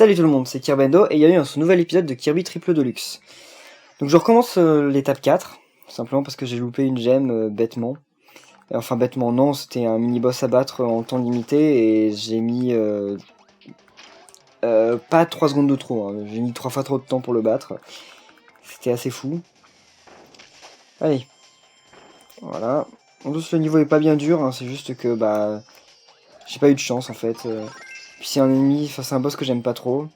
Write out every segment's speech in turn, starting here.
Salut tout le monde, c'est Kirbendo et il y a eu un nouvel épisode de Kirby Triple Deluxe. Donc je recommence l'étape 4, simplement parce que j'ai loupé une gemme bêtement. Enfin bêtement non, c'était un mini-boss à battre en temps limité et j'ai mis pas 3 secondes de trop, hein. J'ai mis 3 fois trop de temps pour le battre. C'était assez fou. Allez, voilà. En plus le niveau est pas bien dur, hein, c'est juste que bah j'ai pas eu de chance en fait. Puis c'est un ennemi, enfin c'est un boss que j'aime pas trop.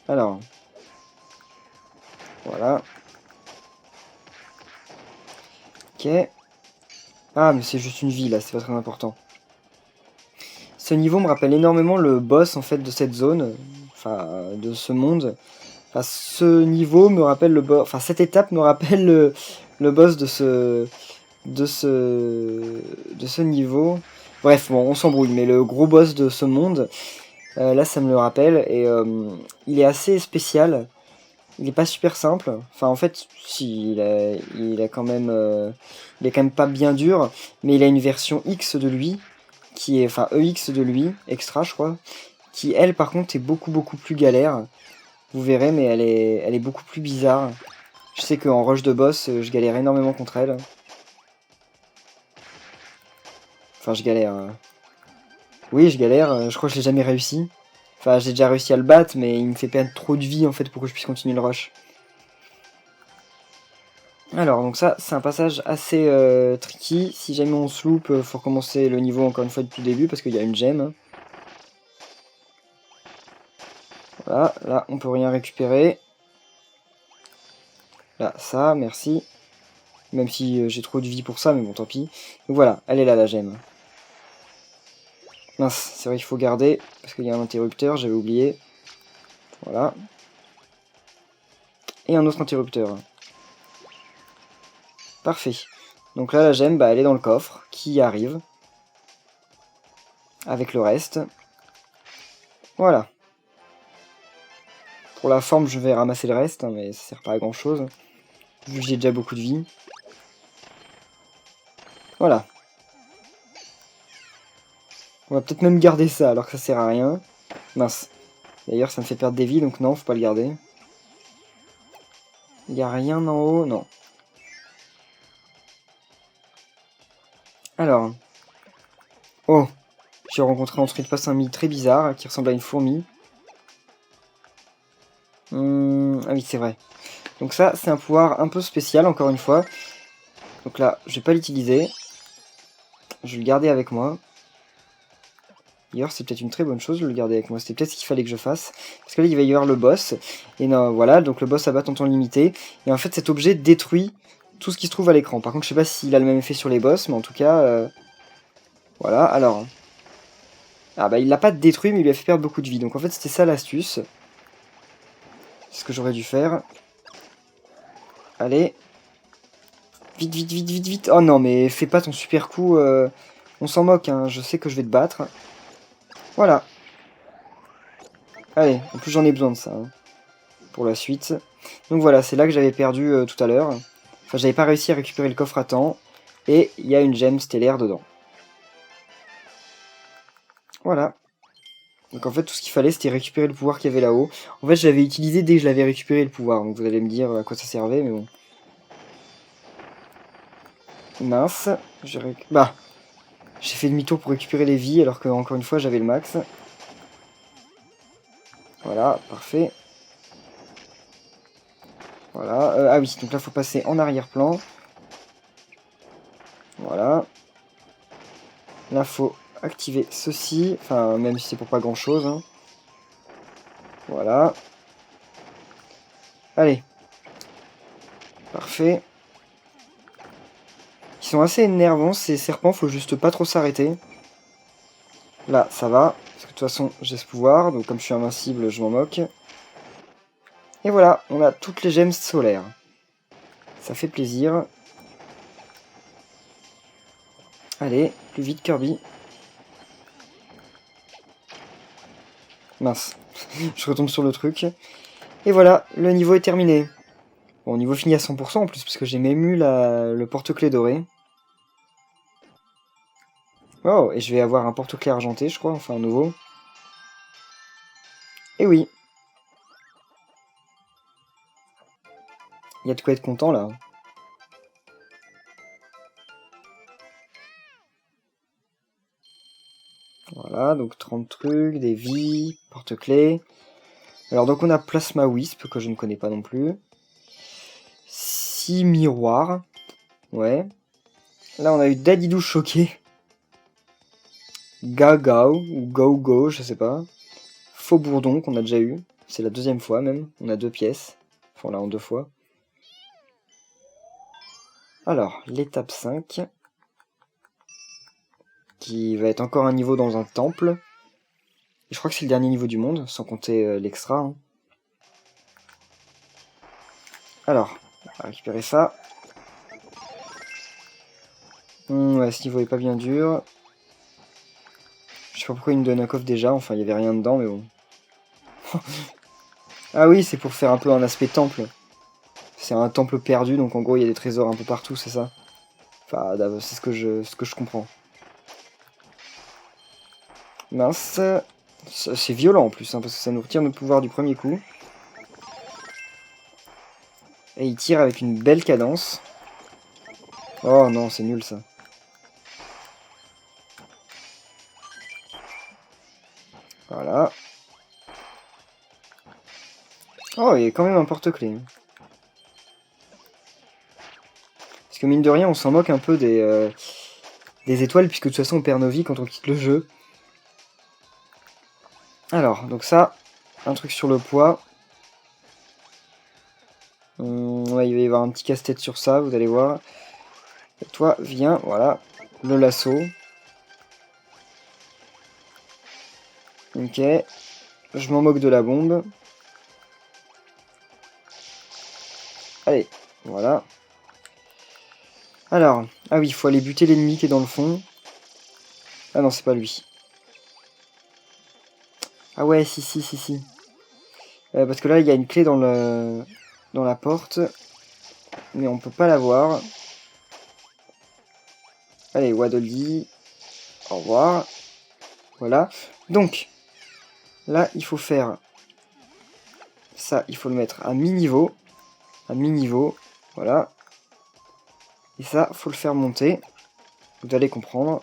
Alors, voilà. Ok. Ah, mais c'est juste une vie là, c'est pas très important. Ce niveau me rappelle énormément le boss en fait de cette zone, enfin de ce monde. Enfin, ce niveau me rappelle le boss, enfin cette étape me rappelle le boss de ce niveau. Bref, bon, on s'embrouille, mais le gros boss de ce monde, là ça me le rappelle et il est assez spécial. Il est pas super simple. Enfin, en fait, si, il a quand même, il est quand même pas bien dur, mais il a une version X de lui, qui est, enfin, EX de lui, extra, je crois, qui, elle, par contre, est beaucoup plus galère. Vous verrez, mais elle est beaucoup plus bizarre. Je sais qu'en rush de boss, je galère énormément contre elle. Enfin, je galère. Oui, je galère, je crois que je l'ai jamais réussi. Enfin, j'ai déjà réussi à le battre, mais il me fait perdre trop de vie, en fait, pour que je puisse continuer le rush. Alors, donc ça, c'est un passage assez tricky. Si jamais on se loupe, faut recommencer le niveau encore une fois depuis le début, parce qu'il y a une gemme. Voilà, là, on peut rien récupérer. Là, ça, merci. Même si j'ai trop de vie pour ça, mais bon, tant pis. Donc voilà, elle est là, la gemme. Mince, c'est vrai qu'il faut garder, parce qu'il y a un interrupteur, j'avais oublié. Voilà. Et un autre interrupteur. Parfait. Donc là, la gemme, bah, elle est dans le coffre, qui arrive. Avec le reste. Voilà. Pour la forme, je vais ramasser le reste, hein, mais ça sert pas à grand chose. Vu que j'ai déjà beaucoup de vie. Voilà. On va peut-être même garder ça, alors que ça sert à rien. Mince. D'ailleurs, ça me fait perdre des vies, donc non, faut pas le garder. Il y a rien en haut, non. Alors. Oh. J'ai rencontré en street pass un mi très bizarre, qui ressemble à une fourmi. Ah oui, c'est vrai. Donc ça, c'est un pouvoir un peu spécial, encore une fois. Donc là, je vais pas l'utiliser. Je vais le garder avec moi. D'ailleurs, c'est peut-être une très bonne chose de le garder avec moi. C'était peut-être ce qu'il fallait que je fasse. Parce que là, il va y avoir le boss. Et non, voilà, donc le boss à battre en temps limité. Et en fait, cet objet détruit tout ce qui se trouve à l'écran. Par contre, je sais pas s'il a le même effet sur les boss, mais en tout cas... voilà, alors... Ah bah, il l'a pas détruit, mais il lui a fait perdre beaucoup de vie. Donc en fait, c'était ça l'astuce. C'est ce que j'aurais dû faire. Allez. Vite, vite, vite, vite, vite. Oh non, mais fais pas ton super coup. On s'en moque, hein. Je sais que je vais te battre. Voilà. Allez, en plus j'en ai besoin de ça, hein, pour la suite. Donc voilà, c'est là que j'avais perdu tout à l'heure. Enfin, j'avais pas réussi à récupérer le coffre à temps. Et il y a une gemme stellaire dedans. Voilà. Donc en fait, tout ce qu'il fallait, c'était récupérer le pouvoir qu'il y avait là-haut. En fait, je l'avais utilisé dès que je l'avais récupéré, le pouvoir. Donc vous allez me dire à quoi ça servait, mais bon. Mince. Bah, j'ai fait demi-tour pour récupérer les vies, alors que encore une fois, j'avais le max. Voilà, parfait. Voilà. Ah oui, donc là, faut passer en arrière-plan. Voilà. Là, faut activer ceci. Enfin, même si c'est pour pas grand-chose, hein. Voilà. Allez. Parfait. Ils sont assez énervants, ces serpents, faut juste pas trop s'arrêter. Là, ça va. Parce que de toute façon, j'ai ce pouvoir, donc comme je suis invincible, je m'en moque. Et voilà, on a toutes les gemmes solaires. Ça fait plaisir. Allez, plus vite Kirby. Mince. Je retombe sur le truc. Et voilà, le niveau est terminé. Bon, niveau fini à 100% en plus, parce que j'ai même eu le porte-clés doré. Oh, et je vais avoir un porte-clés argenté, je crois, enfin un nouveau. Et oui. Il y a de quoi être content là. Voilà, donc 30 trucs, des vies, porte-clés. Alors donc on a Plasma Wisp, que je ne connais pas non plus. 6 miroirs. Ouais. Là on a eu Dadidou choqué. Gagao, ou Go-Go, je sais pas. Faux Bourdon, qu'on a déjà eu. C'est la deuxième fois même. On a 2 pièces. Enfin là en 2 fois. Alors, l'étape 5. Qui va être encore un niveau dans un temple. Et je crois que c'est le dernier niveau du monde, sans compter l'extra. Hein. Alors, on va récupérer ça. Ouais, ce niveau est pas bien dur. Je sais pas pourquoi il me donne un coffre déjà, enfin il y avait rien dedans, mais bon. Ah oui, c'est pour faire un peu un aspect temple. C'est un temple perdu, donc en gros il y a des trésors un peu partout, c'est ça. Enfin, c'est ce que je comprends. Mince. C'est violent en plus, hein, parce que ça nous retire notre pouvoir du premier coup. Et il tire avec une belle cadence. Oh non, c'est nul ça. Voilà. Oh, il y a quand même un porte-clés. Parce que mine de rien, on s'en moque un peu des étoiles, puisque de toute façon on perd nos vies quand on quitte le jeu. Alors, donc ça, un truc sur le poids. Ouais, il va y avoir un petit casse-tête sur ça, vous allez voir. Et toi, viens, voilà, le lasso. Ok, je m'en moque de la bombe. Allez, voilà. Alors, ah oui, il faut aller buter l'ennemi qui est dans le fond. Ah non, c'est pas lui. Ah ouais, si. Parce que là, il y a une clé dans la porte. Mais on peut pas la voir. Allez, Waddle au revoir. Voilà. Donc, là, il faut faire ça. Il faut le mettre à mi-niveau. À mi-niveau. Voilà. Et ça, faut le faire monter. Vous allez comprendre.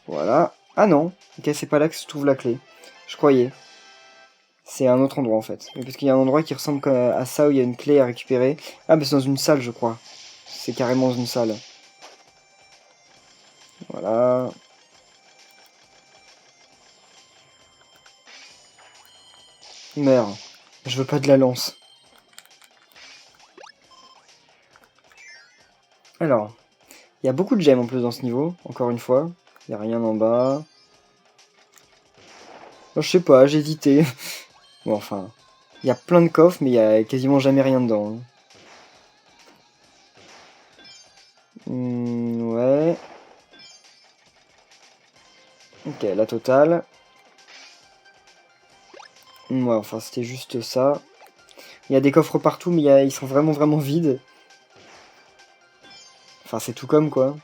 Voilà. Ah non. Ok, c'est pas là que se trouve la clé. Je croyais. C'est un autre endroit en fait. Parce qu'il y a un endroit qui ressemble à ça où il y a une clé à récupérer. Ah, mais c'est dans une salle, je crois. C'est carrément dans une salle. Voilà. Meurs. Je veux pas de la lance. Alors, il y a beaucoup de gemmes en plus dans ce niveau, encore une fois. Il n'y a rien en bas. Oh, je sais pas, j'ai hésité. Bon, enfin, il y a plein de coffres, mais il y a quasiment jamais rien dedans. Ouais. Ok, la totale. Ouais, enfin, c'était juste ça. Il y a des coffres partout, mais ils sont vraiment vides. Enfin, c'est tout comme, quoi.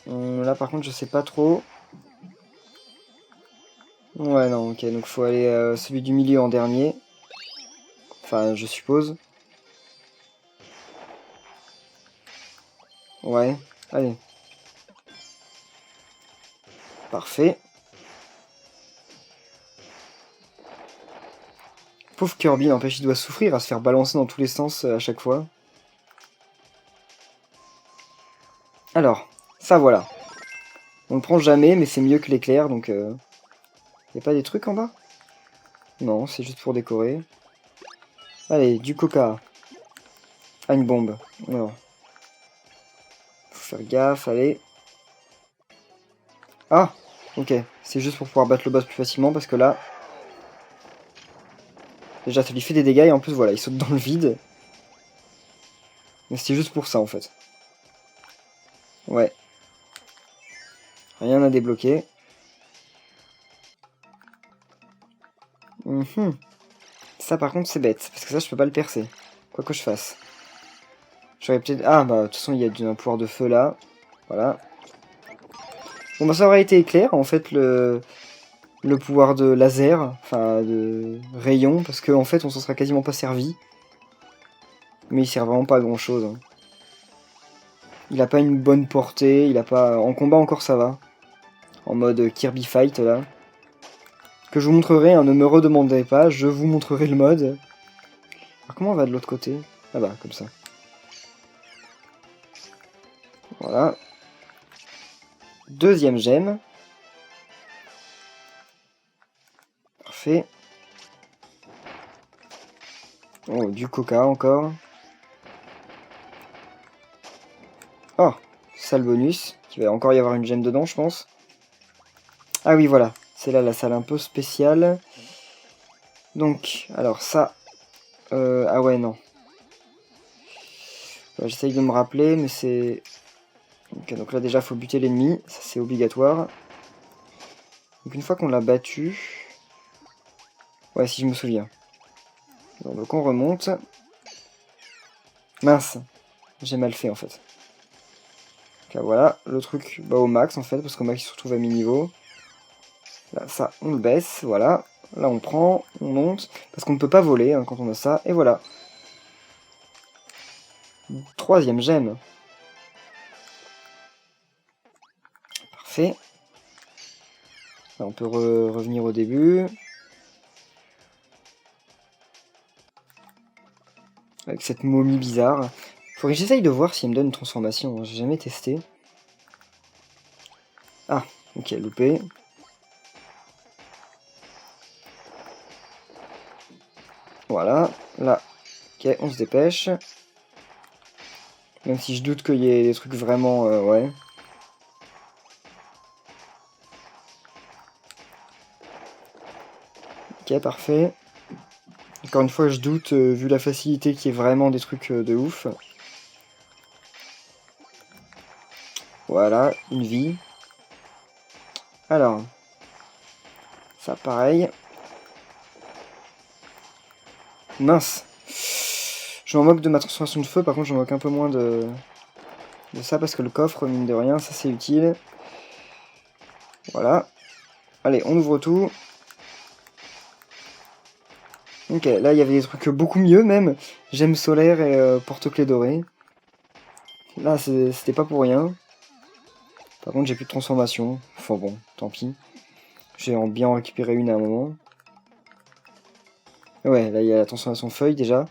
Là, par contre, je sais pas trop. Ouais, non, ok, donc faut aller celui du milieu en dernier. Enfin, je suppose. Ouais, allez. Parfait. Pauvre Kirby, n'empêche, il doit souffrir à se faire balancer dans tous les sens à chaque fois. Alors, ça voilà. On le prend jamais, mais c'est mieux que l'éclair, donc... Y a pas des trucs en bas? Non, c'est juste pour décorer. Allez, du coca. Ah, une bombe. Non. Faut faire gaffe, allez. Ah, ok. C'est juste pour pouvoir battre le boss plus facilement, parce que là... Déjà, ça lui fait des dégâts, et en plus, voilà, il saute dans le vide. Mais c'était juste pour ça, en fait. Ouais. Rien à débloquer. Ça, par contre, c'est bête, parce que ça, je peux pas le percer. Quoi que je fasse. J'aurais peut-être... Ah, bah, de toute façon, il y a un pouvoir de feu, là. Voilà. Bon bah ça aurait été éclair, en fait, le pouvoir de laser, enfin de rayon, parce qu'en fait on s'en sera quasiment pas servi. Mais il sert vraiment pas à grand chose. Hein. Il a pas une bonne portée, il a pas... En combat encore ça va. En mode Kirby Fight là. Que je vous montrerai, hein, ne me redemandez pas, je vous montrerai le mode. Alors comment on va de l'autre côté? Ah bah, comme ça. Voilà. Deuxième gemme. Parfait. Oh, du coca encore. Oh, salle bonus. Il va encore y avoir une gemme dedans, je pense. Ah oui, voilà. C'est là la salle un peu spéciale. Donc, alors ça... ah ouais, non. Ouais, j'essaye de me rappeler, mais c'est... Ok, donc là déjà, faut buter l'ennemi. Ça, c'est obligatoire. Donc une fois qu'on l'a battu... Ouais, si je me souviens. Donc on remonte. Mince. J'ai mal fait, en fait. Donc là, voilà. Le truc bah, au max, en fait, parce qu'au max, il se retrouve à mi-niveau. Là, ça, on le baisse, voilà. Là, on prend, on monte. Parce qu'on ne peut pas voler hein, quand on a ça. Et voilà. Troisième gemme. Parfait. Là, on peut revenir au début. Avec cette momie bizarre. Faudrait que j'essaye de voir si elle me donne une transformation. J'ai jamais testé. Ah, ok, loupé. Voilà. Là, ok, on se dépêche. Même si je doute qu'il y ait des trucs vraiment... ouais. Ok, parfait. Encore une fois, je doute, vu la facilité, qu'il y ait vraiment des trucs de ouf. Voilà, une vie. Alors, ça pareil. Mince. Je m'en moque de ma transformation de feu, par contre je m'en moque un peu moins de ça, parce que le coffre, mine de rien, ça c'est utile. Voilà. Allez, on ouvre tout. Ok, là il y avait des trucs beaucoup mieux même. Gemme solaire et porte-clés doré. Là c'était pas pour rien. Par contre j'ai plus de transformation. Enfin bon, tant pis. J'ai bien en récupéré une à un moment. Ouais, là il y a la transformation feuille déjà.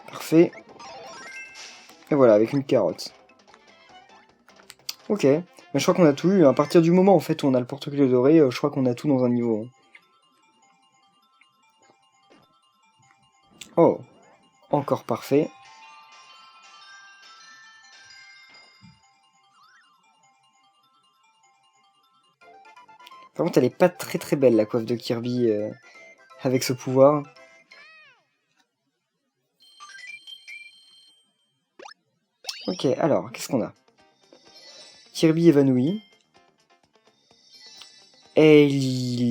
Parfait. Et voilà, avec une carotte. Ok. Mais je crois qu'on a tout eu. À partir du moment en fait où on a le porte-clés doré, je crois qu'on a tout dans un niveau. Oh, encore parfait. Par contre, elle est pas très très belle la coiffe de Kirby avec ce pouvoir. Ok, alors, qu'est-ce qu'on a? Kirby évanoui. Elil.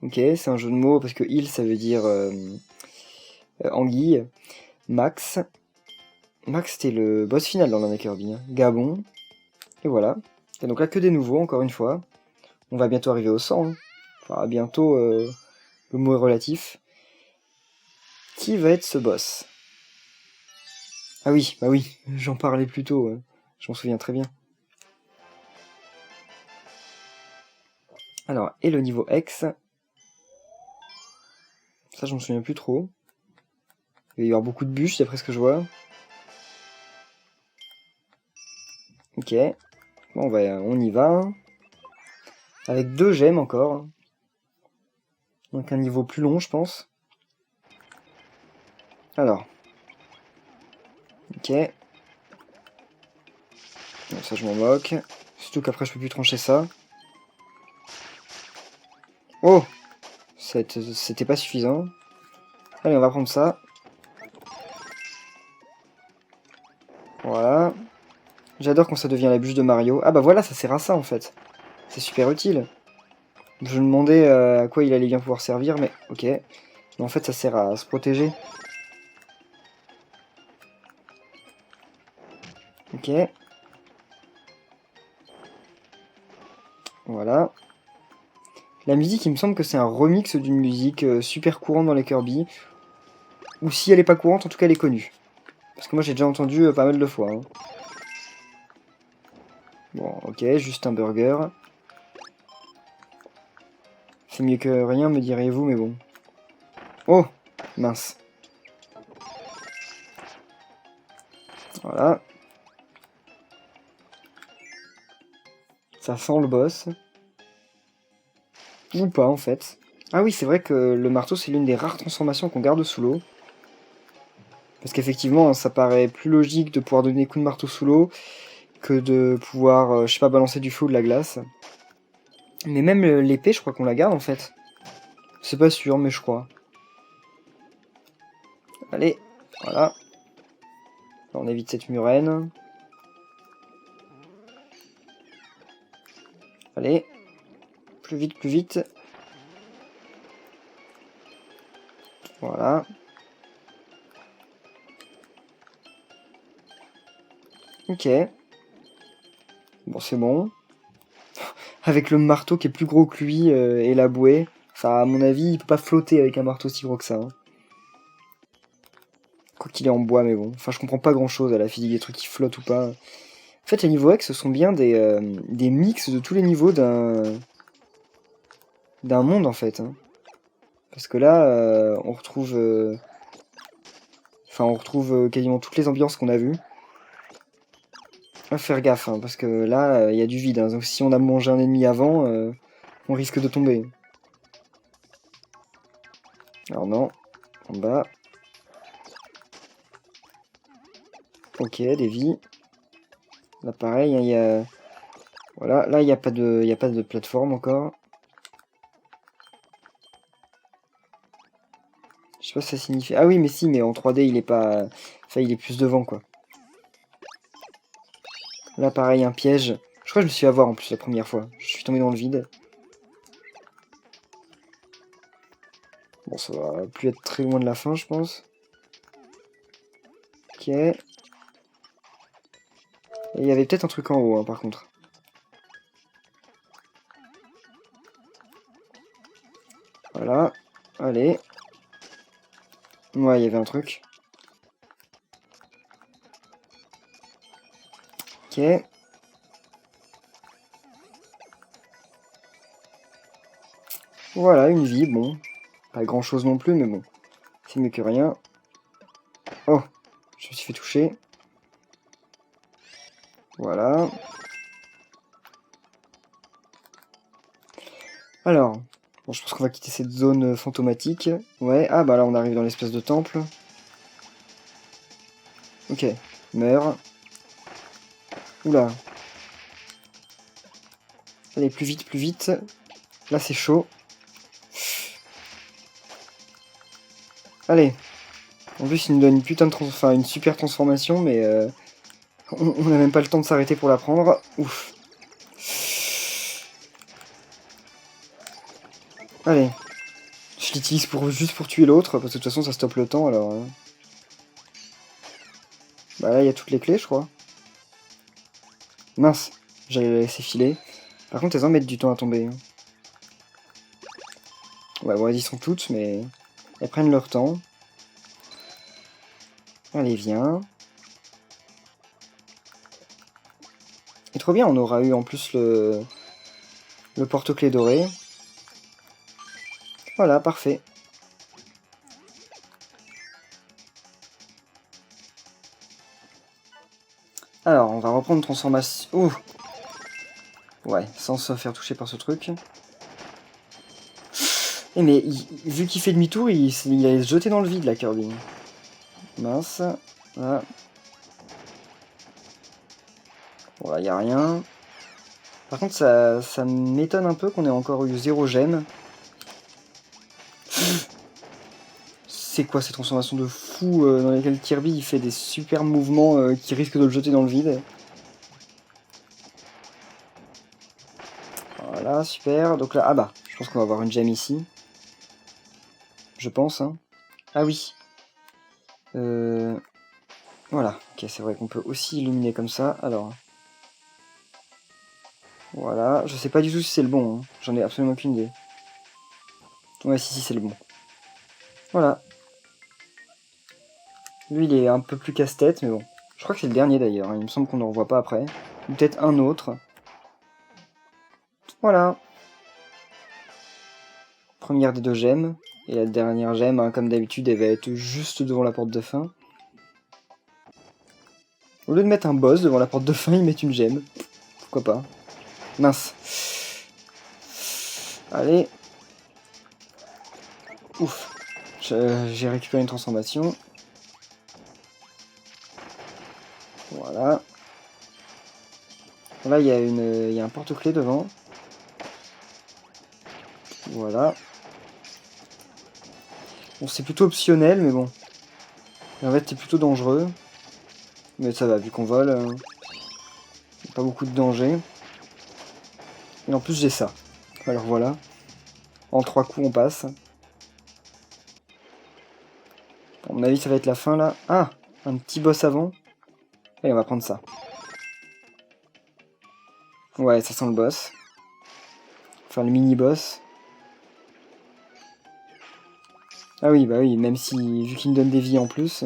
Ok, c'est un jeu de mots parce que il ça veut dire anguille. Max. Max c'était le boss final dans l'un Kirby. Hein. Gabon. Et voilà. Et donc là que des nouveaux encore une fois. On va bientôt arriver au 100. Hein. Enfin bientôt le mot est relatif. Qui va être ce boss? Ah oui, bah oui, j'en parlais plus tôt. Je m'en souviens très bien. Alors, et le niveau X. Ça, je m'en souviens plus trop. Il va y avoir beaucoup de bûches, d'après ce que je vois. Ok. Bon, on y va. Avec 2 gemmes encore. Donc un niveau plus long, je pense. Alors. Ok. Bon, ça, je m'en moque. Surtout qu'après, je peux plus trancher ça. Oh! C'était pas suffisant. Allez, on va prendre ça. Voilà. J'adore quand ça devient la bûche de Mario. Ah bah voilà, ça sert à ça, en fait. C'est super utile. Je me demandais à quoi il allait bien pouvoir servir, mais ok. Mais en fait, ça sert à se protéger. Ok. Voilà. La musique, il me semble que c'est un remix d'une musique super courante dans les Kirby. Ou si elle est pas courante, en tout cas elle est connue. Parce que moi j'ai déjà entendu pas mal de fois. Hein. Bon, ok, juste un burger. C'est mieux que rien, me diriez-vous, mais bon. Oh, mince. Voilà. Ça sent le boss. Ou pas, en fait. Ah oui, c'est vrai que le marteau, c'est l'une des rares transformations qu'on garde sous l'eau. Parce qu'effectivement, ça paraît plus logique de pouvoir donner des coups de marteau sous l'eau que de pouvoir, je sais pas, balancer du feu ou de la glace. Mais même l'épée, je crois qu'on la garde, en fait. C'est pas sûr, mais je crois. Allez, voilà. Là, on évite cette murène. Allez. Plus vite, plus vite. Voilà. Ok. Bon, c'est bon. Avec le marteau qui est plus gros que lui et la bouée. Enfin, à mon avis, il peut pas flotter avec un marteau si gros que ça. Hein. Quoi qu'il est en bois, mais bon. Enfin, je comprends pas grand chose à la physique des trucs qui flottent ou pas. En fait, les niveaux X, ce sont bien des mix de tous les niveaux d'un monde, en fait. Hein. Parce que là, on retrouve... Enfin, on retrouve quasiment toutes les ambiances qu'on a vues. À faire gaffe, hein, parce que là, il y a du vide. Hein. Donc si on a mangé un ennemi avant, on risque de tomber. Alors non, en bas. Ok, des vies. Là, pareil, hein, il y a... Voilà, là, il n'y a pas de plateforme encore. Je sais pas ce que ça signifie. Ah oui, mais si, mais en 3D, il est pas... Enfin, il est plus devant, quoi. Là, pareil, un piège. Je crois que je me suis fait avoir, en plus, la première fois. Je suis tombé dans le vide. Bon, ça va plus être très loin de la fin, je pense. Ok. Et il y avait peut-être un truc en haut, hein, par contre. Voilà. Allez. Ouais, il y avait un truc. Ok. Voilà, une vie, bon. Pas grand chose non plus, mais bon. C'est mieux que rien. Oh, je me suis fait toucher. Voilà. Alors, bon, je pense qu'on va quitter cette zone fantomatique. Ouais, ah bah là on arrive dans l'espèce de temple. Ok, meurs. Oula. Allez, plus vite, plus vite. Là c'est chaud. Allez. En plus il nous donne une putain de enfin, une super transformation, mais on n'a même pas le temps de s'arrêter pour la prendre. Ouf. Allez. Je l'utilise juste pour tuer l'autre, parce que de toute façon ça stoppe le temps alors. Bah là il y a toutes les clés je crois. Mince, j'allais la laisser filer. Par contre elles en mettent du temps à tomber. Ouais bon elles y sont toutes mais elles prennent leur temps. Allez viens. Et trop bien, on aura eu en plus le porte-clés doré. Voilà, parfait. Alors, on va reprendre transformation... Ouh. Ouais, sans se faire toucher par ce truc. Eh mais, vu qu'il fait demi-tour, il allait se jeter dans le vide, la Kirby. Mince. Voilà. Bon, là, y a rien. Par contre, ça m'étonne un peu qu'on ait encore eu 0 gemme. C'est quoi ces transformations de fou dans lesquelles Kirby il fait des super mouvements qui risquent de le jeter dans le vide. Voilà, super. Donc là, ah bah, je pense qu'on va avoir une gemme ici. Je pense, hein. Ah oui. Voilà, ok, c'est vrai qu'on peut aussi illuminer comme ça, alors... Voilà, je sais pas du tout si c'est le bon, hein. J'en ai absolument aucune idée. Ouais, si, c'est le bon. Voilà. Lui, il est un peu plus casse-tête, mais bon. Je crois que c'est le dernier d'ailleurs, hein. Il me semble qu'on ne le revoit pas après. Ou peut-être un autre. Voilà. Première des 2 gemmes. Et la dernière gemme, hein, comme d'habitude, elle va être juste devant la porte de fin. Au lieu de mettre un boss devant la porte de fin, ils mettent une gemme. Pourquoi pas. Mince. Allez. Ouf. J'ai récupéré une transformation. Voilà. Là, il y a un porte-clés devant. Voilà. Bon, c'est plutôt optionnel, mais bon. En fait, c'est plutôt dangereux. Mais ça va, vu qu'on vole, pas beaucoup de danger. Et en plus, j'ai ça. Alors voilà. En 3 coups, on passe. À mon avis, ça va être la fin, là. Ah, un petit boss avant. Allez, on va prendre ça. Ouais, ça sent le boss. Enfin, le mini-boss. Ah oui, bah oui, même si, vu qu'il me donne des vies en plus...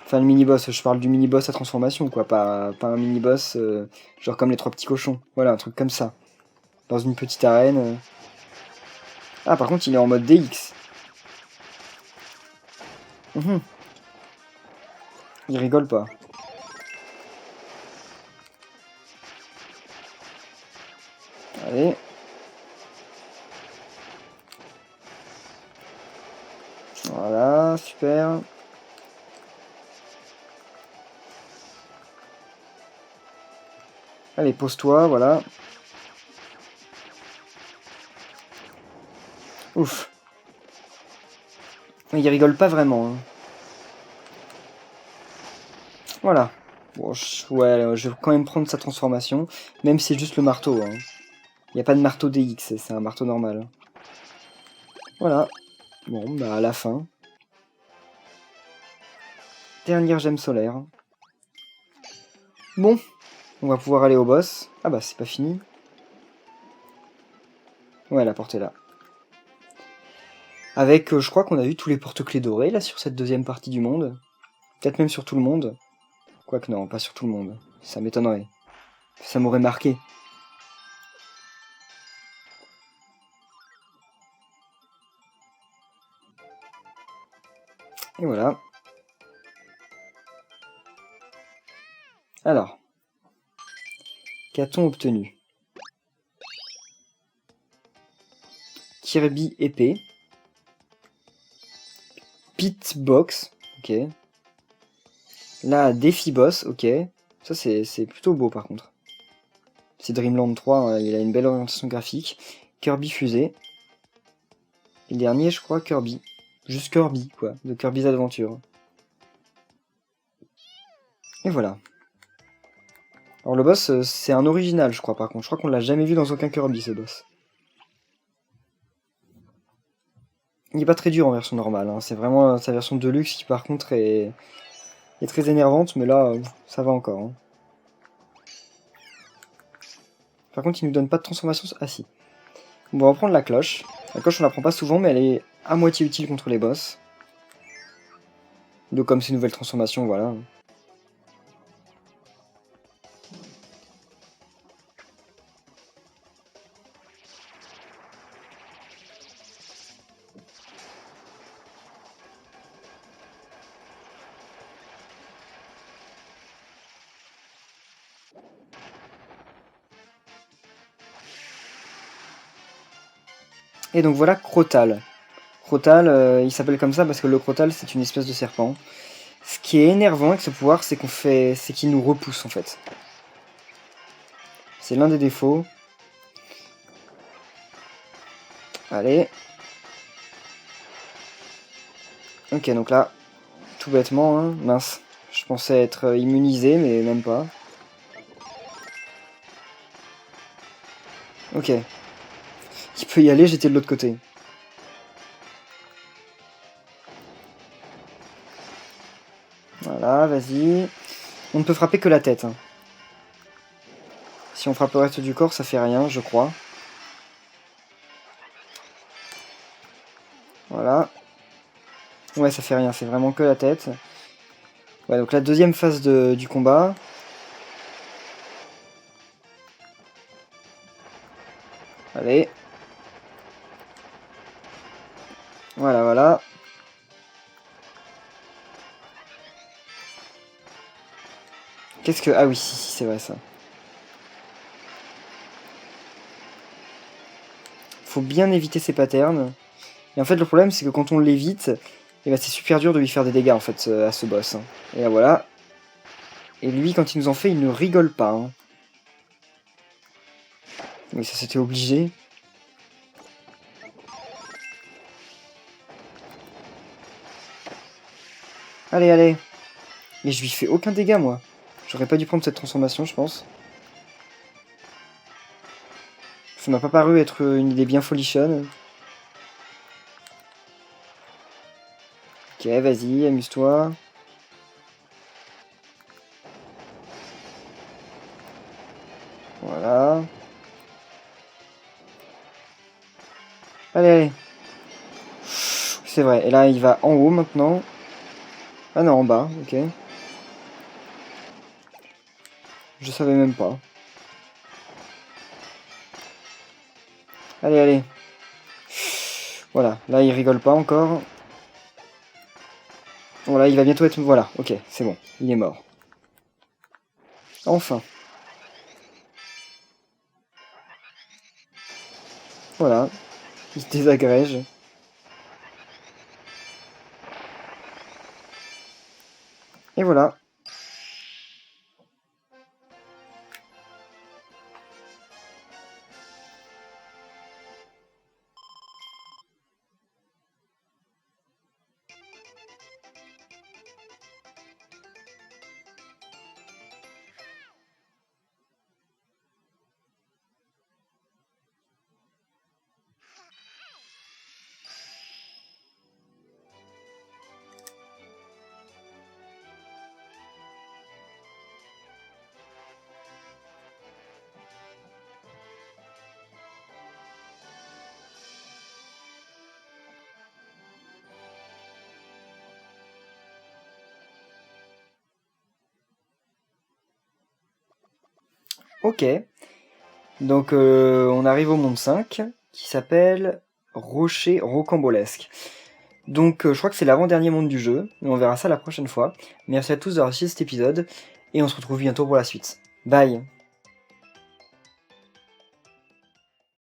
Enfin, le mini-boss, je parle du mini-boss à transformation, quoi. Pas un mini-boss, genre comme les 3 petits cochons. Voilà, un truc comme ça. Dans une petite arène. Ah, par contre, il est en mode DX. Mhm. Il rigole pas. Allez. Voilà, super. Allez, pose-toi, voilà. Ouf. Il rigole pas vraiment. Hein. Voilà. Bon, ouais, je vais quand même prendre sa transformation, même si c'est juste le marteau. Hein. Il n'y a pas de marteau DX, c'est un marteau normal. Voilà. Bon, bah à la fin. Dernière gemme solaire. Bon, on va pouvoir aller au boss. Ah bah c'est pas fini. Ouais, la porte est là. Avec, je crois qu'on a vu tous les porte-clés dorés là sur cette deuxième partie du monde. Peut-être même sur tout le monde. Quoique non, pas sur tout le monde. Ça m'étonnerait. Ça m'aurait marqué. Et voilà. Alors. Qu'a-t-on obtenu? Kirby épée. Pit box. Ok. Là, défi boss. Ok. Ça, c'est plutôt beau par contre. C'est Dreamland 3. Hein, il a une belle orientation graphique. Kirby fusée. Et le dernier, je crois, Kirby. Juste Kirby, quoi. De Kirby's Adventure. Et voilà. Alors le boss, c'est un original, je crois, par contre. Je crois qu'on l'a jamais vu dans aucun Kirby, ce boss. Il est pas très dur en version normale. Hein. C'est vraiment sa version Deluxe qui, par contre, est très énervante. Mais là, ça va encore. Hein. Par contre, il nous donne pas de transformation. Ah si. On va reprendre la cloche. La cloche, on la prend pas souvent, mais elle est à moitié utile contre les boss. Donc comme ces nouvelles transformations, voilà. Et donc voilà Crotal. Crotal, il s'appelle comme ça parce que le Crotal, c'est une espèce de serpent. Ce qui est énervant avec ce pouvoir, c'est qu'il nous repousse en fait. C'est l'un des défauts. Allez. Ok, donc là, tout bêtement, hein, mince. Je pensais être immunisé, mais même pas. Ok. Il peut y aller, j'étais de l'autre côté. Voilà, vas-y. On ne peut frapper que la tête. Hein. Si on frappe le reste du corps, ça fait rien, je crois. Voilà. Ouais, ça fait rien, c'est vraiment que la tête. Ouais, donc la deuxième phase du combat. Allez. Voilà, voilà. Qu'est-ce que... Ah oui, si, c'est vrai ça. Faut bien éviter ces patterns. Et en fait, le problème, c'est que quand on l'évite, eh ben, c'est super dur de lui faire des dégâts, en fait, à ce boss. Hein. Et là, voilà. Et lui, quand il nous en fait, il ne rigole pas. Hein. Oui, ça c'était obligé. Allez, allez. Mais je lui fais aucun dégât, moi. J'aurais pas dû prendre cette transformation, je pense. Ça m'a pas paru être une idée bien folichonne. Ok, vas-y, amuse-toi. Voilà. Allez, allez. C'est vrai, et là, il va en haut, maintenant. Ah non, en bas, ok. Je savais même pas. Allez, allez. Voilà, là, il rigole pas encore. Voilà, il va bientôt être... Voilà, ok, c'est bon, il est mort. Enfin. Voilà, il se désagrège. Et voilà. Ok. Donc on arrive au monde 5, qui s'appelle Rocher Rocambolesque. Donc je crois que c'est l'avant-dernier monde du jeu, mais on verra ça la prochaine fois. Merci à tous d'avoir suivi cet épisode, et on se retrouve bientôt pour la suite. Bye.